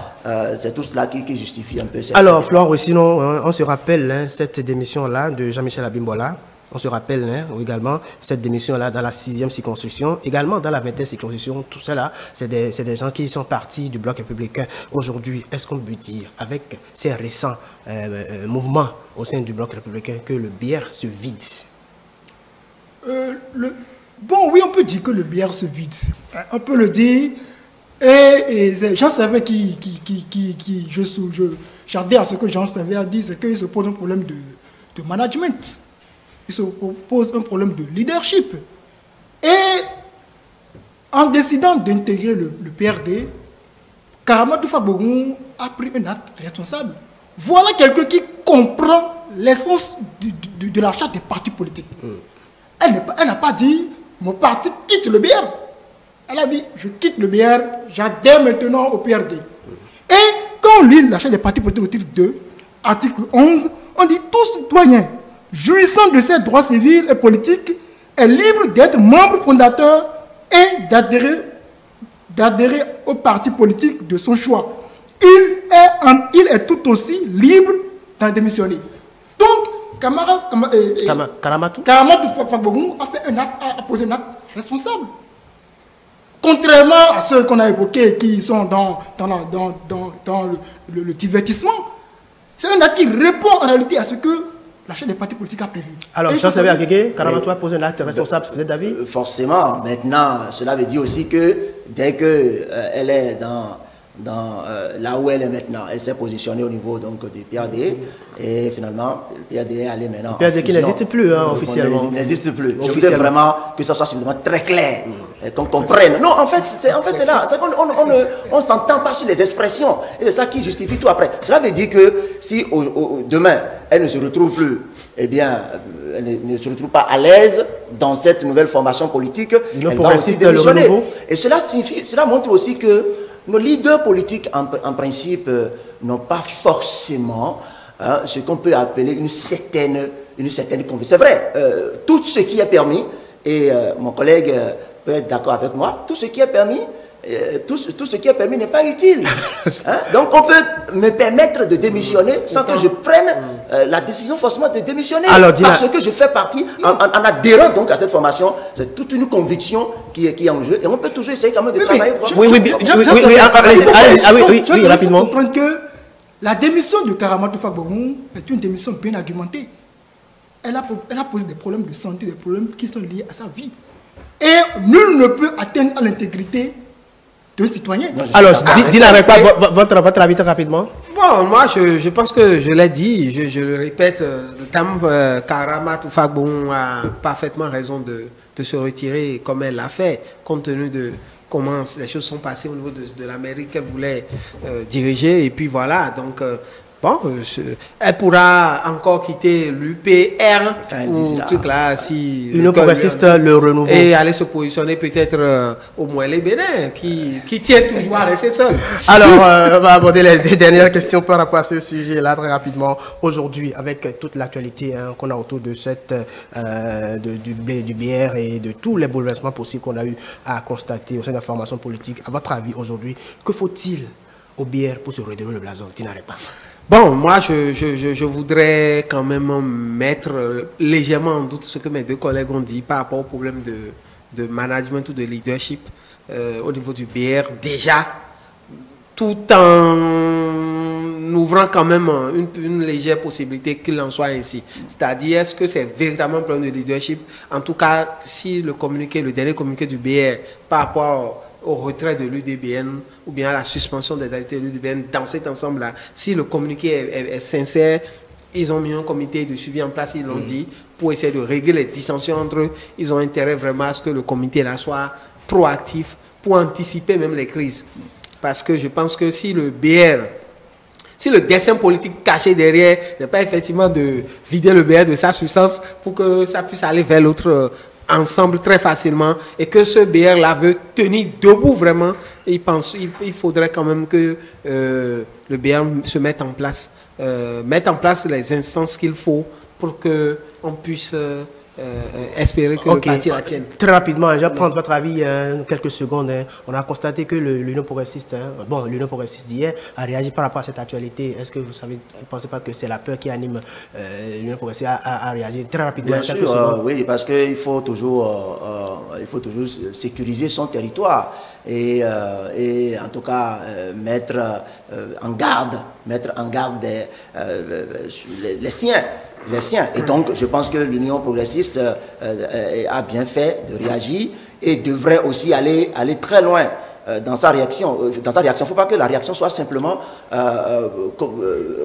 c'est tout cela qui justifie un peu cette... Alors Flore, sinon on se rappelle cette démission-là de Jean-Michel Abimbola. On se rappelle également cette démission-là dans la 6e circonscription, également dans la 20e circonscription. Tout cela, c'est des gens qui sont partis du bloc républicain. Aujourd'hui, est-ce qu'on peut dire, avec ces récents mouvements au sein du bloc républicain, que le bière se vide? Bon, oui, on peut dire que le bière se vide. On peut le dire. Et Jean Servet j'adhère à ce que Jean Servet a dit, c'est qu'il se pose un problème de management. Il se pose un problème de leadership. Et en décidant d'intégrer le PRD, Karamadou Fagbogou a pris un acte responsable. Voilà quelqu'un qui comprend l'essence de la charte des partis politiques. Elle n'a pas dit, mon parti quitte le BR. Elle a dit, je quitte le BR, j'adhère maintenant au PRD. Et quand on lit la charte des partis politiques au titre 2, article 11, on dit tout citoyen jouissant de ses droits civils et politiques est libre d'être membre fondateur et d'adhérer au parti politique de son choix. Il est tout aussi libre d'en démissionner. Donc, Karamadou Fagbogou a posé un acte responsable. Contrairement à ceux qu'on a évoqués qui sont dans le divertissement, c'est un acte qui répond en réalité à ce que la charte des partis politiques a prévu. Alors, Jean Servet Agégué, Karamadou a posé un acte responsable, vous êtes d'avis? Forcément. Maintenant, cela veut dire aussi que dès qu'elle est là où elle est maintenant, elle s'est positionnée au niveau donc, du PRD, et finalement, le PRD est allé maintenant. Le PRD qui n'existe plus officiellement. Il n'existe plus. Je voudrais vraiment que ça soit suffisamment très clair, qu'on comprenne. Non, en fait, c'est là. On ne s'entend pas sur les expressions, et c'est ça qui justifie tout après. Cela veut dire que si demain, elle ne se retrouve plus, eh bien, elle ne se retrouve pas à l'aise dans cette nouvelle formation politique, elle va aussi démissionner. Et cela montre aussi que nos leaders politiques, en principe, n'ont pas forcément ce qu'on peut appeler une certaine conviction. C'est vrai, tout ce qui est permis, et mon collègue peut être d'accord avec moi, tout ce qui est permis tout ce qui est permis n'est pas utile. Hein? Donc on peut me permettre de démissionner sans que je prenne la décision forcément de démissionner. Alors, parce que je fais partie, en adhérant donc à cette formation, c'est toute une conviction qui est en jeu. Et on peut toujours essayer quand même de travailler. Oui, rapidement. Comprendre que la démission de Karamatou Fagbongo est une démission bien argumentée. Elle a posé des problèmes de santé, des problèmes qui sont liés à sa vie. Et nul ne peut atteindre à l'intégrité de citoyens. Alors, Dina Rekpa, votre avis très rapidement. Bon, moi, je pense que je l'ai dit, je le répète, Karamatou Fagbongo a parfaitement raison de se retirer comme elle l'a fait, compte tenu de comment les choses sont passées au niveau de la mairie qu'elle voulait diriger. Et puis voilà, donc... Bon, elle pourra encore quitter l'UPR ou truc là si L'Union progressiste le renouveau et aller se positionner peut-être au Mouélé Bénin qui tient toujours à rester seul. Alors, on va aborder les dernières questions par rapport à ce sujet-là très rapidement. Aujourd'hui, avec toute l'actualité qu'on a autour de cette du BR et de tous les bouleversements possibles qu'on a eu à constater au sein de la formation politique, à votre avis aujourd'hui, que faut-il au BR pour se redorer le blason? Dina Rekpa. Bon, moi, je voudrais quand même mettre légèrement en doute ce que mes deux collègues ont dit par rapport au problème de management ou de leadership au niveau du BR. Déjà, tout en ouvrant quand même une légère possibilité qu'il en soit ainsi. C'est-à-dire, est-ce que c'est véritablement un problème de leadership? En tout cas, si le dernier communiqué du BR par rapport au retrait de l'UDBN ou bien à la suspension des activités de l'UDBN dans cet ensemble-là, si le communiqué est sincère, ils ont mis un comité de suivi en place, ils l'ont dit, pour essayer de régler les dissensions entre eux. Ils ont intérêt vraiment à ce que le comité-là soit proactif pour anticiper même les crises. Parce que je pense que si le BR, si le dessin politique caché derrière n'est pas effectivement de vider le BR de sa substance pour que ça puisse aller vers l'autre ensemble très facilement et que ce BR-là veut tenir debout vraiment, il faudrait quand même que le BR se mette en place les instances qu'il faut pour qu'on puisse espérer que le parti la tienne. Très rapidement, je vais prendre votre avis quelques secondes. On a constaté que l'Union progressiste, l'Union progressiste d'hier a réagi par rapport à cette actualité. Est-ce que vous ne pensez pas que c'est la peur qui anime l'Union progressiste à réagir très rapidement? Bien sûr, oui, parce qu'il faut toujours sécuriser son territoire et en tout cas mettre en garde les siens. Et donc, je pense que l'Union progressiste a bien fait de réagir et devrait aussi aller très loin dans sa réaction. Il ne faut pas que la réaction soit simplement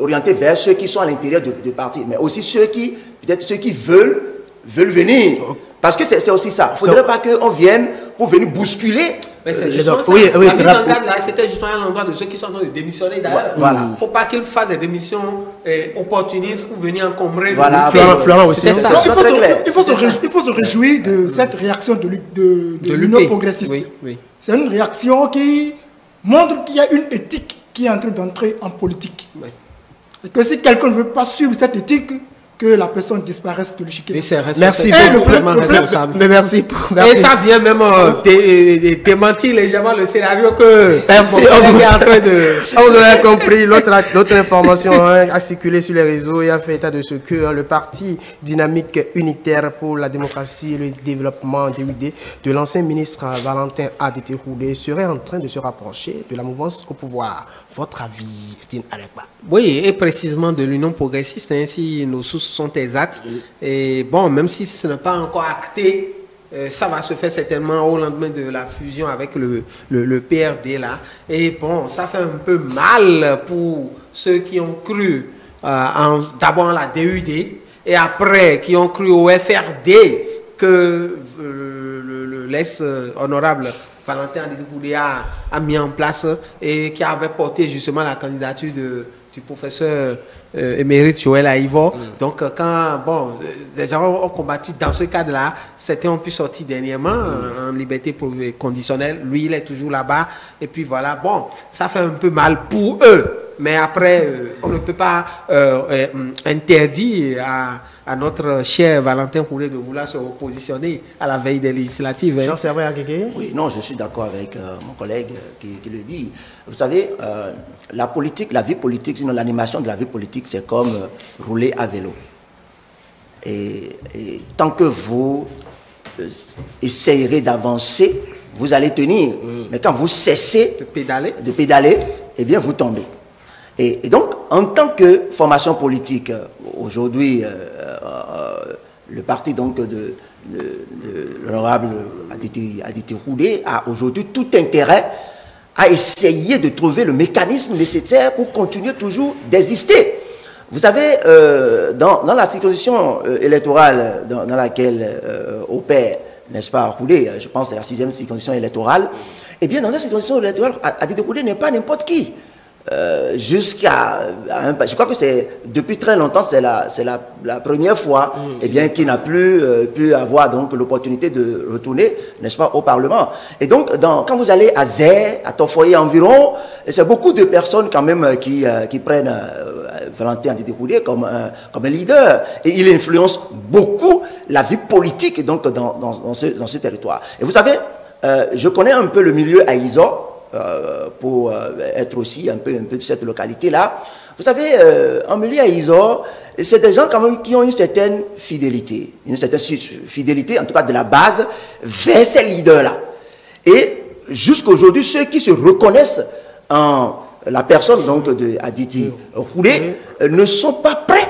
orientée vers ceux qui sont à l'intérieur du parti, mais aussi ceux qui veulent venir. Parce que c'est aussi ça. Il ne faudrait pas qu'on vienne pour venir bousculer. Mais c'est justement ça. La mise en garde là, c'était justement à l'endroit de ceux qui sont en train de démissionner d'ailleurs. Voilà. Il ne faut pas qu'ils fassent des démissions opportunistes pour venir encombrer. Voilà. Florent aussi. Il faut se réjouir de cette réaction de l'Union progressiste. Oui. C'est une réaction qui montre qu'il y a une éthique qui est en train d'entrer en politique. Oui. Et que si quelqu'un ne veut pas suivre cette éthique, que la personne disparaisse de l'échiquier. Merci beaucoup. Merci. Et ça vient même démentir légèrement le scénario que merci. est en train de... Vous avez compris, l'autre information a circulé sur les réseaux et a fait état de ce que le parti dynamique unitaire pour la démocratie et le développement DUD de l'ancien ministre Valentin Adité Roulé serait en train de se rapprocher de la mouvance au pouvoir. Votre avis, Dina Rekpa? Oui, et précisément de l'Union progressiste, si nos sources sont exactes. Et bon, même si ce n'est pas encore acté, ça va se faire certainement au lendemain de la fusion avec le PRD là. Et bon, ça fait un peu mal pour ceux qui ont cru d'abord en la DUD et après qui ont cru au FRD que l'ex-honorable Valentin Adité Roulé a mis en place et qui avait porté justement la candidature du professeur émérite Joël Aïvo. Donc, quand les gens ont combattu dans ce cadre-là, certains ont pu sortir dernièrement en liberté conditionnelle. Lui, il est toujours là-bas. Et puis voilà, bon, ça fait un peu mal pour eux. Mais après, on ne peut pas interdire à notre cher Valentin Kouré de vouloir se positionner à la veille des législatives. Jean-Servais Aguégué. Oui, non, je suis d'accord avec mon collègue qui le dit. Vous savez, la politique, la vie politique, sinon l'animation de la vie politique, c'est comme rouler à vélo. Et tant que vous essayerez d'avancer, vous allez tenir. Mais quand vous cessez de pédaler, eh bien, vous tombez. Et donc, en tant que formation politique, aujourd'hui, le parti donc de l'honorable Aditi Kouré a aujourd'hui tout intérêt à essayer de trouver le mécanisme nécessaire pour continuer toujours d'exister. Vous savez, dans la circonscription électorale dans laquelle opère, n'est-ce pas, Kouré, je pense que c'est la 6e circonscription électorale, eh bien, dans cette circonscription électorale, Aditi Kouré n'est pas n'importe qui. Je crois que c'est depuis très longtemps, c'est la première fois eh bien, qu'il n'a plus pu avoir donc l'opportunité de retourner, n'est-ce pas, au Parlement. Et donc, quand vous allez à Zé, à Tofoye environ, c'est beaucoup de personnes quand même qui prennent Valentin Aditi Kouré comme un leader. Et il influence beaucoup la vie politique donc, dans ce territoire. Et vous savez, je connais un peu le milieu à Izo, pour être aussi un peu de cette localité-là. Vous savez, en milieu à Izo, c'est des gens quand même qui ont une certaine fidélité, en tout cas de la base, vers ces leaders-là. Et jusqu'aujourd'hui, ceux qui se reconnaissent en la personne donc de Aditi Kouré ne sont pas prêts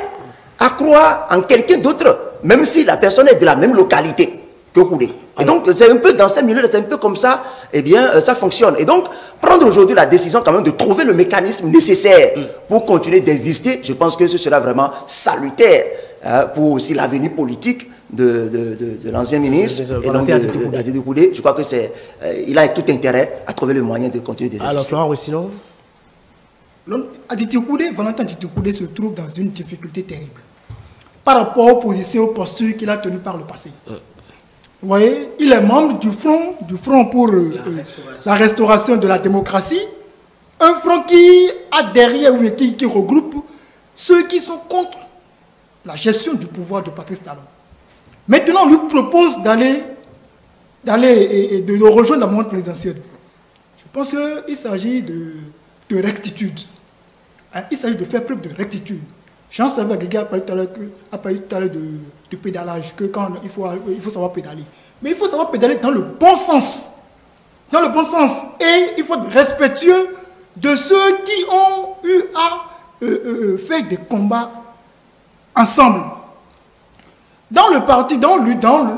à croire en quelqu'un d'autre, même si la personne est de la même localité que Kouré. Et donc, c'est un peu dans ces milieux, c'est un peu comme ça, eh bien, ça fonctionne. Et donc, prendre aujourd'hui la décision quand même de trouver le mécanisme nécessaire pour continuer d'exister, je pense que ce sera vraiment salutaire pour aussi l'avenir politique de l'ancien ministre et donc d'Aditi Kouré. Je crois que il a tout intérêt à trouver le moyen de continuer d'exister. Alors, Florent Roussillon. Valentin Aditi Kouré se trouve dans une difficulté terrible par rapport aux positions, aux postures qu'il a tenues par le passé. Vous voyez, il est membre du front pour la restauration de la démocratie, un front qui a derrière, qui regroupe ceux qui sont contre la gestion du pouvoir de Patrice Talon. Maintenant, on lui propose de rejoindre la mouvance présidentielle. Je pense qu'il s'agit de rectitude. Il s'agit de faire preuve de rectitude. Jean-Servais Aguégué a parlé tout à l'heure de pédalage, que quand il faut savoir pédaler. Mais il faut savoir pédaler dans le bon sens. Dans le bon sens. Et il faut être respectueux de ceux qui ont eu à faire des combats ensemble. Dans le parti, dans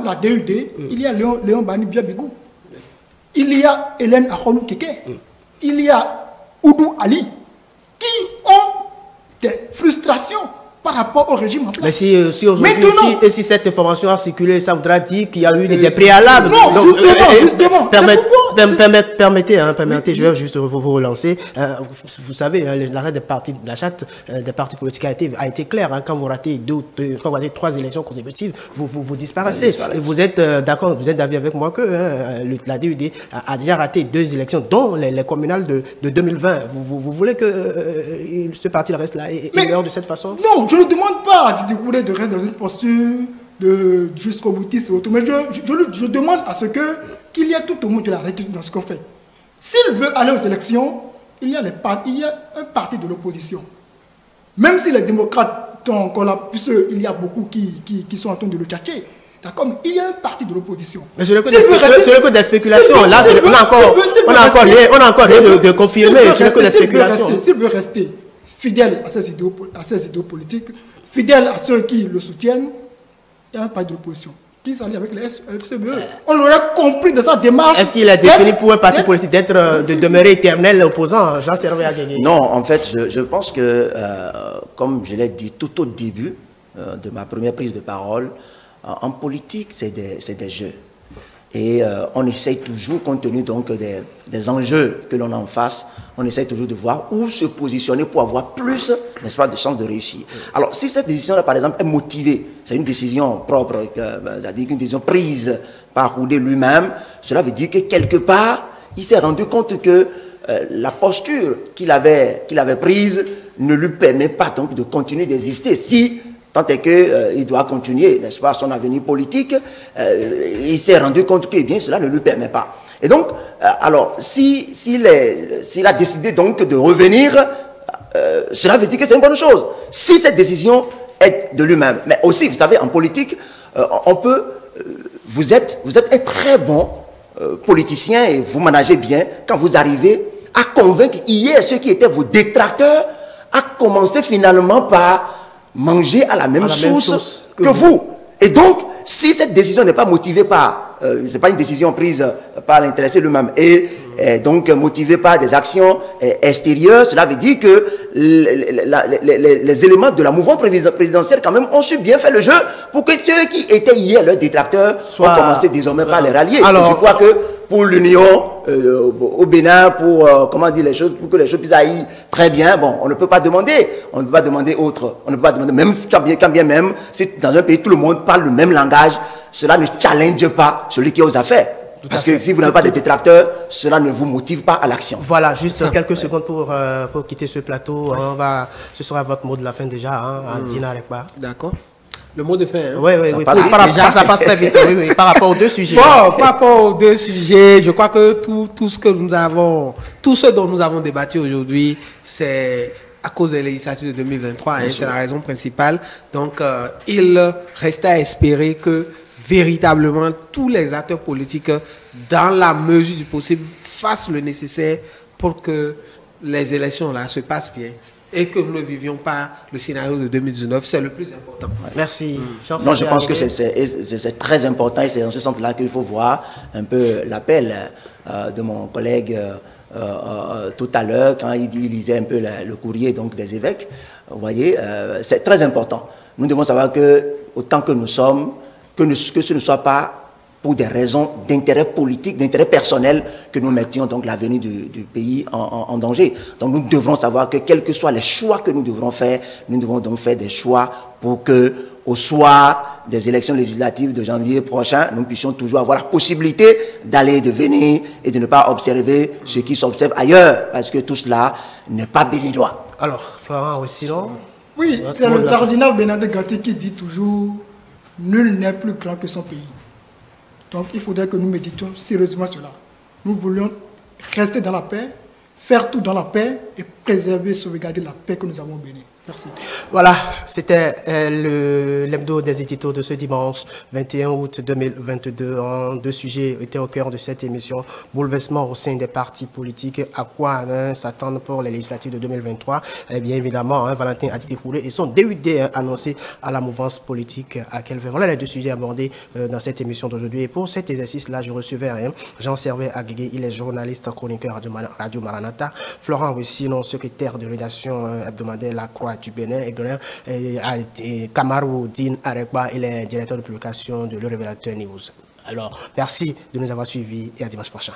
la DUD, il y a Léon Bani Biabigou. Il y a Hélène Aholou Keke. Il y a Oudou Ali, qui ont des frustrations par rapport au régime en place. Mais si aujourd'hui, si cette information a circulé, ça voudra dire qu'il y a eu des préalables. Non, justement. Permettez, je vais juste vous relancer. Vous savez, l'arrêt la charte des partis politiques a été clair. Quand vous ratez 3 élections consécutives, vous disparaissez. Et vous êtes d'accord, vous êtes d'avis avec moi que la DUD a déjà raté 2 élections, dont les communales de 2020. Vous voulez que ce parti reste là et meurt de cette façon? Non, je ne demande pas à Aditi Kouré de rester dans une posture jusqu'au boutiste et autres, mais je demande à ce qu'il y ait tout au moins de la rectitude dans ce qu'on fait. S'il veut aller aux élections, il y a un parti de l'opposition. Même si les démocrates sont encore là, puisqu'il y a beaucoup qui sont en train de le tchatcher, d'accord, mais il y a un parti de l'opposition. Mais sur le coup des spéculations, là, on a encore rien de confirmer sur le coup des spéculations. S'il veut rester fidèle à ses idéaux politiques, fidèle à ceux qui le soutiennent, il y a un parti de l'opposition qui s'allie avec les FCBE. On l'aurait compris de sa démarche. Est-ce qu'il est défini pour un parti politique de demeurer éternel opposant, Jean-Servais Aguégué? Non, en fait, je pense que, comme je l'ai dit tout au début de ma première prise de parole, en politique, c'est des jeux. Et on essaye toujours, compte tenu donc des enjeux que l'on a en face, on essaye toujours de voir où se positionner pour avoir plus, n'est-ce pas, de chances de réussir. Alors, si cette décision-là, par exemple, est motivée, c'est une décision propre, c'est-à-dire une décision prise par Oudé lui-même, cela veut dire que quelque part, il s'est rendu compte que la posture qu'il avait prise ne lui permet pas donc de continuer d'exister. Si tant est qu'il doit continuer, n'est-ce pas, son avenir politique, il s'est rendu compte que bien, cela ne lui permet pas. Et donc, alors, s'il a décidé donc de revenir, cela veut dire que c'est une bonne chose. Si cette décision est de lui-même. Mais aussi, vous savez, en politique, on peut... vous êtes un très bon politicien et vous managez bien quand vous arrivez à convaincre hier ceux qui étaient vos détracteurs à commencer finalement par manger à la même source que vous. Et donc, si cette décision n'est pas motivée par, c'est pas une décision prise par l'intéressé lui-même, et donc motivée par des actions extérieures, cela veut dire que les éléments de la mouvance présidentielle quand même ont su bien faire le jeu pour que ceux qui étaient hier leurs détracteurs ont commencé désormais par les rallier. Alors, et je crois que pour l'Union au Bénin, pour comment dire les choses, pour que les choses puissent aller très bien, bon, on ne peut pas demander autre, on ne peut pas demander, même quand bien même, si dans un pays tout le monde parle le même langage, cela ne challenge pas celui qui est aux affaires. Parce que si vous n'avez pas de détracteurs, cela ne vous motive pas à l'action. Voilà, juste quelques secondes pour quitter ce plateau. Ce sera votre mot de la fin déjà, à Dina Arekpa. D'accord. Le mot de fin. Hein? Oui. Ça passe très vite. Oui, par rapport aux deux sujets. Bon, par rapport aux deux sujets, je crois que tout ce dont nous avons débattu aujourd'hui, c'est à cause des législatives de 2023. Hein, c'est la raison principale. Donc, il reste à espérer que véritablement tous les acteurs politiques, dans la mesure du possible, fassent le nécessaire pour que les élections là se passent bien et que nous ne vivions pas le scénario de 2019. C'est le plus important. Merci. Non, je pense que c'est très important et c'est dans ce sens-là qu'il faut voir un peu l'appel de mon collègue tout à l'heure quand il lisait un peu le courrier donc, des évêques. Vous voyez, c'est très important. Nous devons savoir que autant que nous sommes, que ce ne soit pas pour des raisons d'intérêt politique, d'intérêt personnel, que nous mettions donc l'avenir du pays en danger. Donc nous devrons savoir que quels que soient les choix que nous devrons faire, nous devons donc faire des choix pour que, au soir des élections législatives de janvier prochain, nous puissions toujours avoir la possibilité d'aller, de venir et de ne pas observer ce qui s'observe ailleurs, parce que tout cela n'est pas béninois. Alors, Florent, aussi, non? Oui, c'est le cardinal Bernardin Gatti qui dit toujours « Nul n'est plus grand que son pays ». Donc, il faudrait que nous méditions sérieusement cela. Nous voulons rester dans la paix, faire tout dans la paix et préserver, sauvegarder la paix que nous avons au Bénin. Merci. Voilà, c'était l'hebdo des éditos de ce dimanche 21 août 2022. Deux sujets étaient au cœur de cette émission. Bouleversement au sein des partis politiques. À quoi s'attendre pour les législatives de 2023? Et bien évidemment, Valentin Aditi-Koulé et son DUD annoncé à la mouvance politique à Kelvin. Voilà les deux sujets abordés dans cette émission d'aujourd'hui. Et pour cet exercice-là, je recevais Jean Servet Aguigé, il est journaliste, chroniqueur Radio Maranatha. Florent Wessino, secrétaire de rédaction hebdomadaire La Croix du Bénin, et Kamarou Din Arekpa, il est directeur de publication de Le Révélateur News. Alors, merci de nous avoir suivis et à dimanche prochain.